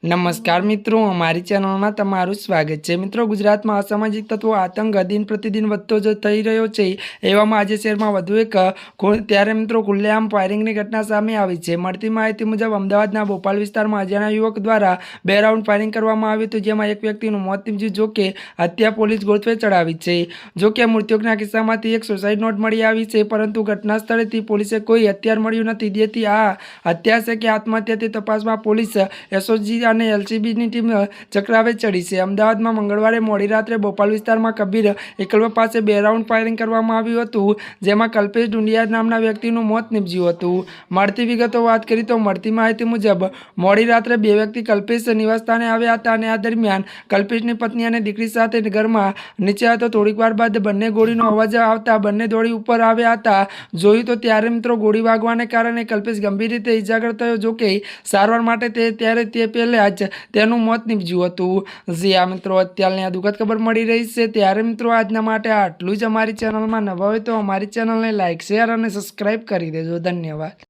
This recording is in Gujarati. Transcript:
નમસ્કાર મિત્રો, અમારી ચેનલમાં તમારું સ્વાગત છે। મિત્રો, ગુજરાતમાં અસામાજિક તત્વો આતંક દિન પ્રતિદિન વધતો જ થઈ રહ્યો છે। એવામાં આજે શહેરમાં વધુ એક ત્યારે મિત્રો ખુલ્લેઆમ ફાયરિંગની ઘટના સામે આવી છે। મળતી માહિતી મુજબ અમદાવાદના બોપલ વિસ્તારમાં અજાણ્યા યુવક દ્વારા 2 રાઉન્ડ ફાયરિંગ કરવામાં આવ્યું હતું, જેમાં એક વ્યક્તિનું મોત નીપજ્યું, જોકે હત્યા પોલીસ ગોઠવે ચડાવી છે। જોકે મૃતકના કિસ્સામાંથી એક સુસાઇડ નોટ મળી આવી છે, પરંતુ ઘટના સ્થળેથી પોલીસે કોઈ હથિયાર મળ્યું નથી। જેથી આ હત્યા છે કે આત્મહત્યા તે તપાસમાં પોલીસ એસઓજી અને એલસીબીની ટીમ ચક્રાવે ચડી છે। અમદાવાદમાં મંગળવારે મોડી રાત્રે બોપલ વિસ્તારમાં કબીર એકલવા પાસે 2 રાઉન્ડ ફાયરિંગ કરવામાં આવ્યું હતું, જેમાં કલ્પેશ ડુંડિયા નામના વ્યક્તિનું મોત નીપજ્યું હતું। મળતી વિગતો વાત કરી તો મળતી માહિતી મુજબ મોડી રાત્રે 2 વ્યક્તિ કલ્પેશ નિવાસસ્થાને આવ્યા હતા અને આ દરમિયાન કલ્પેશની પત્ની અને દીકરી સાથે ઘરમાં નીચે હતો। થોડીક વાર બાદ બંને ગોળીનો અવાજ આવતા બંને દોડી ઉપર આવ્યા હતા। જોયું તો ત્યારે મિત્રો ગોળી વાગવાને કારણે કલ્પેશ ગંભીર રીતે ઇજાગ્રસ્ત થયો, જોકે સારવાર માટે તે પહેલા જ તેનું મોત નીપજ્યું હતું। જે આ મિત્રો અત્યારની આ દુઃખદ ખબર મળી રહી છે। ત્યારે મિત્રો આજના માટે આટલું જ। અમારી ચેનલમાં નવા હોય તો અમારી ચેનલને લાઇક, શેર અને સબસ્ક્રાઇબ કરી દેજો। ધન્યવાદ।